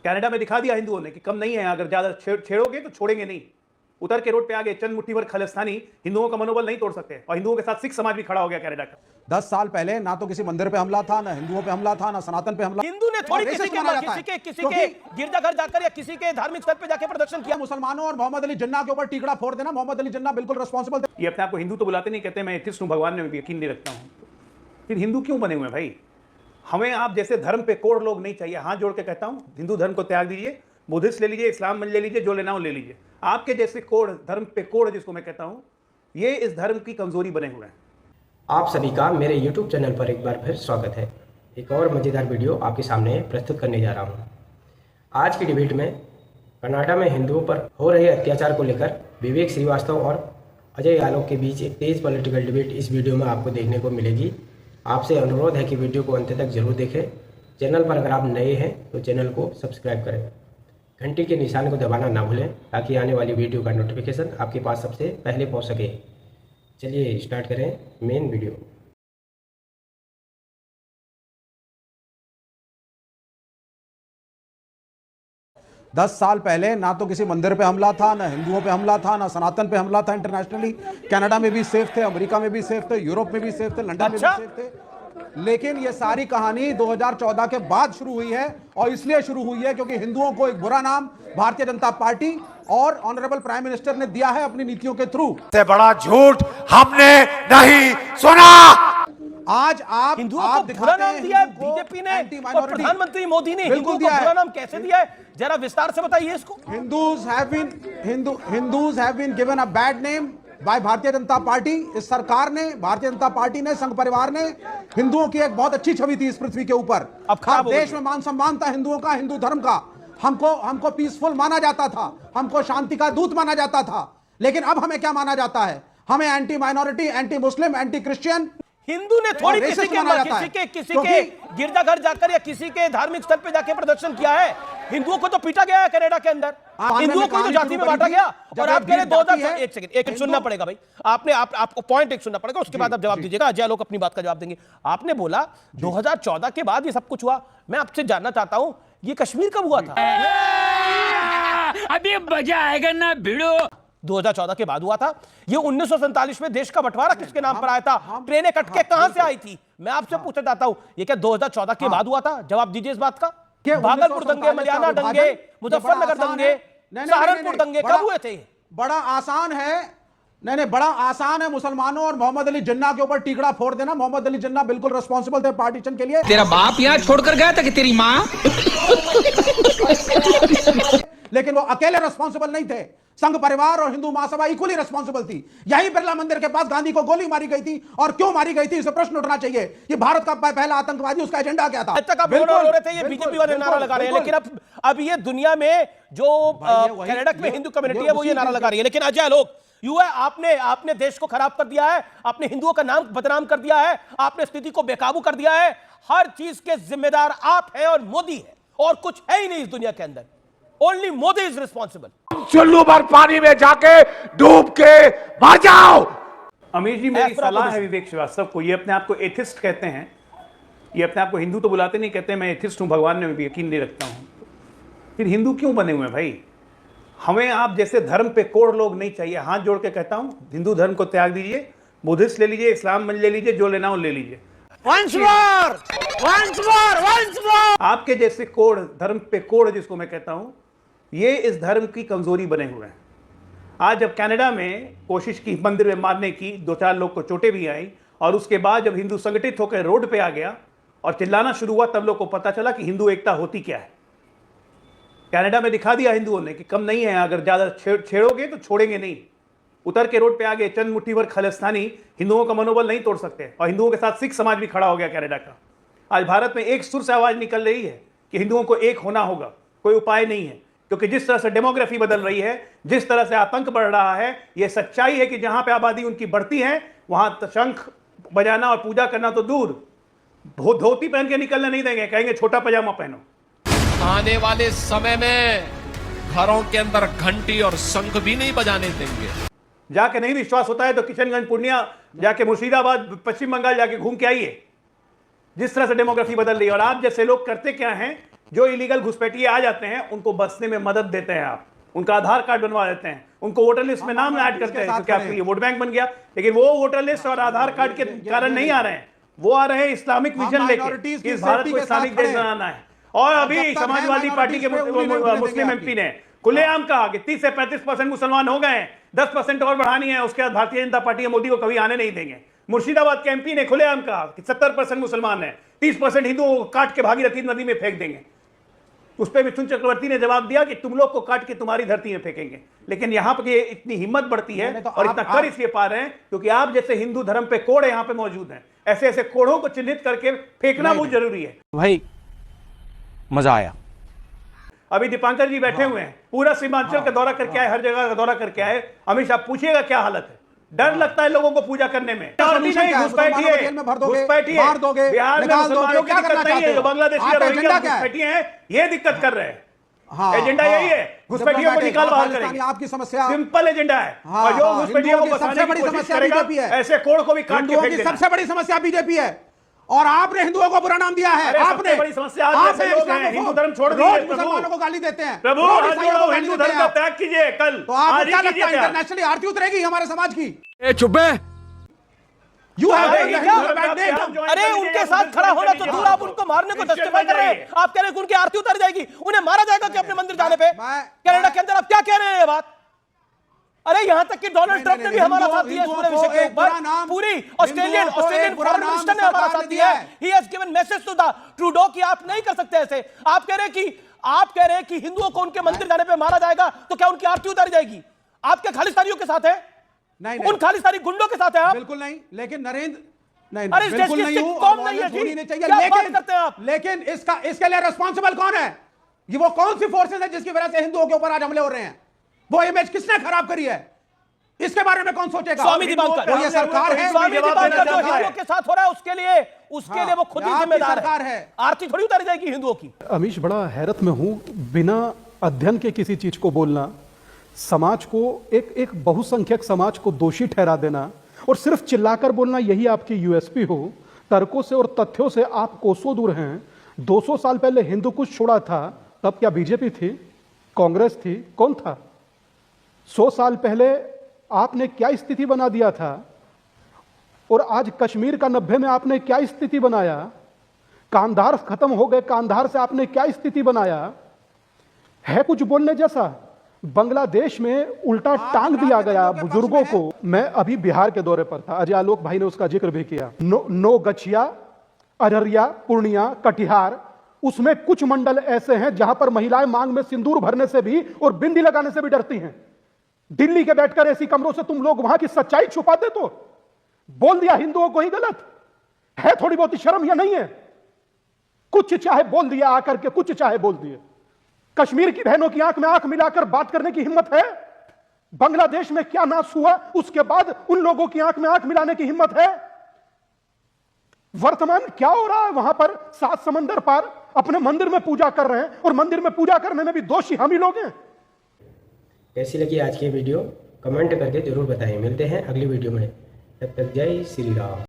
Canada में दिखा दिया हिंदुओं ने कि कम नहीं है, अगर ज्यादा छेड़ोगे तो छोड़ेंगे नहीं। उतर के रोड पे आ गए चंद मुट्ठी भर खालिस्तानी, हिंदुओं का मनोबल नहीं तोड़ सकते। और हिंदुओं के साथ सिख समाज भी खड़ा हो गया कनाडा का। 10 साल पहले ना तो किसी मंदिर पे हमला था, ना हिंदुओं पे हमला था, ना सनातन पे हमला। हिंदू ने थोड़ी किसी के गिरजाघर जाकर या किसी के धार्मिक स्थल पे जाके प्रदर्शन किया। मुसलमानों और मोहम्मद अली जिन्ना के ऊपर टीकड़ा फोड़ देना, मोहम्मद अली जिन्ना बिल्कुल रिस्पॉन्सिबल थे। ये अपने आप को हिंदू तो बुलाते नहीं, कहते मैं एथिस्ट हूं, भगवान में भी यकीन नहीं रखता हूं। फिर हिंदू क्यों बने हुए हैं भाई? हमें आप जैसे धर्म पे कोढ़ लोग नहीं चाहिए। हाथ जोड़ के कहता हूं, हिंदू धर्म को त्याग दीजिए, बुद्धिस्ट ले लीजिए, इस्लाम ले लीजिए, जो लेना हो ले लीजिए। आपके जैसे कोढ़, धर्म पे कोढ़ जिसको मैं कहता हूं, ये इस धर्म की कमजोरी बने हुए हैं। आप सभी का मेरे YouTube चैनल पर एक बार फिर स्वागत है। एक और मज़ेदार वीडियो आपके सामने प्रस्तुत करने जा रहा हूं। आज की डिबेट में कनाडा में हिंदुओं पर हो रहे अत्याचार को लेकर विवेक श्रीवास्तव और अजय यादव के बीच एक तेज पॉलिटिकल डिबेट इस वीडियो में आपको देखने को मिलेगी। आपसे अनुरोध है कि वीडियो को अंत तक जरूर देखें। चैनल पर अगर आप नए हैं तो चैनल को सब्सक्राइब करें, घंटी के निशान को दबाना ना भूलें ताकि आने वाली वीडियो का नोटिफिकेशन आपके पास सबसे पहले पहुंच सके। चलिए स्टार्ट करें मेन वीडियो। दस साल पहले ना तो किसी मंदिर पे हमला था, ना हिंदुओं पे हमला था, ना सनातन पे हमला था। इंटरनेशनली कनाडा में भी सेफ थे, अमेरिका में भी सेफ थे, यूरोप में भी सेफ थे, लंदन में भी सेफ थे। लेकिन ये सारी कहानी 2014 के बाद शुरू हुई है, और इसलिए शुरू हुई है क्योंकि हिंदुओं को एक बुरा नाम भारतीय जनता पार्टी और ऑनरेबल प्राइम मिनिस्टर ने दिया है अपनी नीतियों के थ्रू। से बड़ा झूठ हमने नहीं सुना। आज आप हिंदुओं को बुरा नाम दिया है बीजेपी ने और प्रधानमंत्री मोदी ने। हिंदुओं को बुरा नाम कैसे दिया है, जरा विस्तार से बताइए इसको। Hindus have been given a bad name by Bharatiya Janata party. इस सरकार ने, भारतीय जनता पार्टी ने, संघ परिवार ने, हिंदुओं की एक बहुत अच्छी छवि थी इस पृथ्वी के ऊपर। हर देश में मान सम्मान था हिंदुओं का, हिंदू धर्म का। हमको पीसफुल माना जाता था, हमको शांति का दूत माना जाता था। लेकिन अब हमें क्या माना जाता है? हमें anti minority, anti Muslim, anti Christian. Hindu ने थोड़ी किसी के गिरजाघर जाकर या किसी के धार्मिक स्थल पे जाके प्रदर्शन किया है। हिंदुओं को तो पीटा गया है कनाडा के अंदर, हिंदुओं को तो जाति में बांटा गया। और आप कह रहे 2000, एक सेकंड सुनना पड़ेगा भाई, आपको पॉइंट एक सुनना पड़ेगा, उसके बाद आप जवाब दीजिएगा। अजय लोग अपनी बात का जवाब देंगे। आपने बोला 2014 के बाद ये सब कुछ हुआ। मैं आपसे जानना चाहता हूं, ये कश्मीर कब हुआ था? अभी मजा आएगा ना भिड़ो। 2014 के बाद हुआ था। ये 1947 में देश का बंटवारा किसके नाम पर आया था? ट्रेनें कट के कहां से आई थी? मैं आपसे पूछना चाहता हूं, ये क्या 2014 के बाद हुआ था? जवाब दीजिए इस बात का। भागलपुर दंगे, मलियाना दंगे, मुजफ्फरनगर दंगे, सहारनपुर दंगे कब हुए थे? बड़ा आसान है। नहीं, बड़ा आसान है मुसलमानों और मोहम्मद अली जिन्ना के ऊपर टीकड़ा फोड़ देना। मोहम्मद अली जिन्ना बिल्कुल रिस्पॉन्सिबल थे पार्टीशन के लिए। तेरा बाप यहाँ छोड़कर गया था कि तेरी माँ? लेकिन वो अकेले रिस्पॉन्सिबल नहीं थे, संघ परिवार और हिंदू महासभा इक्वली रिस्पॉन्सिबल थी। यही बिरला मंदिर के पास गांधी को गोली मारी गई थी, और क्यों मारी गई थी इसे प्रश्न उठना चाहिए। ये भारत का पहला आतंकवादी, उसका एजेंडा क्या था? आज तक आप बोल रहे थे ये बीजेपी वाले नारा लगा रहे हैं, लेकिन अब ये दुनिया में जो कनाडा में हिंदू कम्युनिटी है वो ये नारा लगा रही है। लेकिन अजय लोग, यू है आपने देश को खराब कर दिया है, आपने हिंदुओं का नाम बदनाम कर दिया है, आपने स्थिति को बेकाबू कर दिया है। हर चीज के जिम्मेदार आप हैं और मोदी है, और कुछ है ही नहीं इस दुनिया के अंदर। Only Modi is responsible. चुल्लू भर पानी में जाके डूब के मर जाओ। अमीर जी, मेरी सलाह है विवेक श्रीवास्तव को, ये अपने आप को एथिस्ट कहते हैं, ये अपने आप को हिंदू तो बुलाते नहीं, कहते मैं एथिस्ट हूं, भगवान में भी यकीन नहीं रखता हूं। फिर हिंदू क्यों बने हुए हैं भाई? हमें आप जैसे धर्म पे कोढ़ लोग नहीं चाहिए। हाथ जोड़ के कहता हूं, हिंदू धर्म को त्याग दीजिए, बुद्धिस्ट ले लीजिए, इस्लाम ले लीजिए, जो लेना हो ले लीजिए। आपके जैसे कोढ़, धर्म पे कोढ़ जिसको मैं कहता हूं, ये इस धर्म की कमजोरी बने हुए हैं। आज जब कनाडा में कोशिश की मंदिर में मारने की, 2-4 लोग को चोटें भी आई, और उसके बाद जब हिंदू संगठित होकर रोड पे आ गया और चिल्लाना शुरू हुआ, तब लोग को पता चला कि हिंदू एकता होती क्या है। कनाडा में दिखा दिया हिंदुओं ने कि कम नहीं है, अगर ज्यादा छेड़ोगे तो छोड़ेंगे नहीं। उतर के रोड पे आ गए चंद मुट्ठी भर खालिस्तानी, हिंदुओं का मनोबल नहीं तोड़ सकते। और हिंदुओं के साथ सिख समाज भी खड़ा हो गया कनाडा का। आज भारत में एक सुर से आवाज निकल रही है कि हिंदुओं को एक होना होगा। कोई उपाय नहीं है, क्योंकि जिस तरह से डेमोग्राफी बदल रही है, जिस तरह से आतंक बढ़ रहा है, यह सच्चाई है कि जहां पे आबादी उनकी बढ़ती है, वहां शंख बजाना और पूजा करना तो दूर, धोती पहन के निकलने नहीं देंगे, कहेंगे छोटा पजामा पहनो। आने वाले समय में घरों के अंदर घंटी और शंख भी नहीं बजाने देंगे। जाके नहीं विश्वास होता है तो किशनगंज, पूर्णिया जाके, मुर्शिदाबाद, पश्चिम बंगाल जाके घूम के आइए। जिस तरह से डेमोग्राफी बदल रही है। और आप जैसे लोग करते क्या हैं जो इलीगल घुसपैठिए आ जाते हैं उनको बसने में मदद देते हैं आप, उनका आधार कार्ड बनवा देते हैं, उनको वोटर लिस्ट में नाम ऐड करते हैं, क्योंकि आपके लिए वोट बैंक बन गया। लेकिन वो वोटर लिस्ट और आधार कार्ड के कारण नहीं आ रहे हैं, वो आ रहे हैं इस्लामिक विजन लेके, इस भारत को इस्लामिक देश बनाना है। और अभी समाजवादी पार्टी के मुस्लिम एमपी ने खुलेआम कहा कि 30 से 35% मुसलमान हो गए हैं, 10% और बढ़ानी है, उसके बाद भारतीय जनता पार्टी मोदी को कभी आने नहीं देंगे। मुर्शिदाबाद के एमपी ने खुलेआम कहा कि 70% मुसलमान है, 30% हिंदुओं को काट के भागीरथी नदी में फेंक देंगे। उस पर मिथुन चक्रवर्ती ने जवाब दिया कि तुम लोग को काट के तुम्हारी धरती में फेंकेंगे। लेकिन यहां पर ये इतनी हिम्मत बढ़ती है और इतना कर इसलिए पा रहे हैं क्योंकि आप जैसे हिंदू धर्म पे कोड़ यहां पे मौजूद हैं। ऐसे ऐसे कोड़ों को चिन्हित करके फेंकना बहुत जरूरी है। भाई मजा आया। अभी दीपांकर जी बैठे हुए हैं, पूरा सीमांचल का दौरा करके आए, हर जगह का दौरा करके आए। अमित शाह पूछिएगा क्या हालत है, डर लगता है लोगों को पूजा करने में। बिहार में मुसलमानों की दिक्कत नहीं है, जो बांग्लादेशी और रोहिंग्या घुसपैठिए हैं ये दिक्कत कर रहे हैं। एजेंडा यही है, घुसपैठियों को निकाल बाहर करेंगे, आपकी समस्या सिंपल एजेंडा है। और जो घुसपैठियों को बसाने की कोशिश करेगा, ऐसे कोड़ को भी काट के फेंक देना। सबसे बड़ी समस्या बीजेपी है और आपने हिंदुओं को बुरा नाम दिया है। आपने बड़ी समस्या हिंदू धर्म छोड़ दिए, मुसलमानों को गाली देते हैं। प्रभु हिंदू धर्म का त्याग कीजिए, कल तो आप क्या लगता है इंटरनेशनली आरती उतरेगी हमारे समाज की? चुप है। अरे उनके साथ खड़ा होना तो दूर, आप उनको मारने को जस्टिफाई कर रहे हैं। आप कह रहे हैं कि उनकी आरती उतर जाएगी, उन्हें मारा जाएगा कि अपने मंदिर जाने पे? कनाडा के अंदर आप क्या कह रहे हैं ये बात? अरे यहां तक कि डोनाल्ड ट्रंप ने भी हमारा साथ दिया इस पूरे विषय के ऊपर। पूरी ऑस्ट्रेलियन फॉरेन मिनिस्टर ने हमारा साथ दिया है। He has given message to the Trudeau कि आप नहीं कर सकते ऐसे। आप कह रहे हैं कि हिंदुओं को उनके मंदिर जाने पे मारा जाएगा, तो क्या उनकी आरती उतारी जाएगी? आपके खालिस्तानियों के साथ है? नहीं, उन खालिस्तानी गुंडों के साथ है आप? बिल्कुल नहीं। लेकिन नरेंद्र नहीं, अरे बिल्कुल नहीं हूं, कौन नहीं है, लेकिन इसके लिए रिस्पॉन्सिबल कौन है? ये वो कौन सी फोर्सेस है जिसकी वजह से हिंदुओं के ऊपर आज हमले हो रहे हैं? वो इमेज किसने खराब करी है? इसके बारे में कौन सोचेगा? स्वामी दीपांकर, ये सरकार है। स्वामी दीपांकर जो हिंदुओं के साथ हो रहा है उसके लिए वो खुद ही जिम्मेदार है। आरती थोड़ी उतारी जाएगी हिंदुओं की। अमीश, बड़ा हैरत में हूं, बिना अध्ययन के किसी चीज को बोलना, समाज को एक बहुसंख्यक समाज को दोषी ठहरा देना और सिर्फ चिल्लाकर बोलना, यही आपकी यूएसपी हो। तर्कों से और तथ्यों से आप कोसों दूर हैं। 200 साल पहले हिंदू कुछ छोड़ा था, तब क्या बीजेपी थी, कांग्रेस थी, कौन था? 100 साल पहले आपने क्या स्थिति बना दिया था और आज कश्मीर का 90 में आपने क्या स्थिति बनाया? कांधार खत्म हो गए, कांधार से आपने क्या स्थिति बनाया? है कुछ बोलने जैसा? बांग्लादेश में उल्टा टांग दिया गया बुजुर्गों को। मैं अभी बिहार के दौरे पर था, अजय आलोक भाई ने उसका जिक्र भी किया। नो गछिया, अररिया, पूर्णिया, कटिहार, उसमें कुछ मंडल ऐसे हैं जहां पर महिलाएं मांग में सिंदूर भरने से भी और बिंदी लगाने से भी डरती हैं। दिल्ली के बैठकर ऐसी कमरों से तुम लोग वहां की सच्चाई छुपाते, तो बोल दिया हिंदुओं को ही गलत है। थोड़ी बहुत शर्म या नहीं है? कुछ चाहे बोल दिया आकर के, कुछ चाहे बोल दिए। कश्मीर की बहनों की आंख में आंख मिलाकर बात करने की हिम्मत है? बांग्लादेश में क्या नाश हुआ उसके बाद उन लोगों की आंख में आंख मिलाने की हिम्मत है? वर्तमान क्या हो रहा है वहां पर? 7 समंदर पार अपने मंदिर में पूजा कर रहे हैं और मंदिर में पूजा करने में भी दोषी हम ही लोग हैं। कैसी लगी आज की वीडियो कमेंट करके जरूर बताएं। मिलते हैं अगली वीडियो में, तब तक जय श्री राम।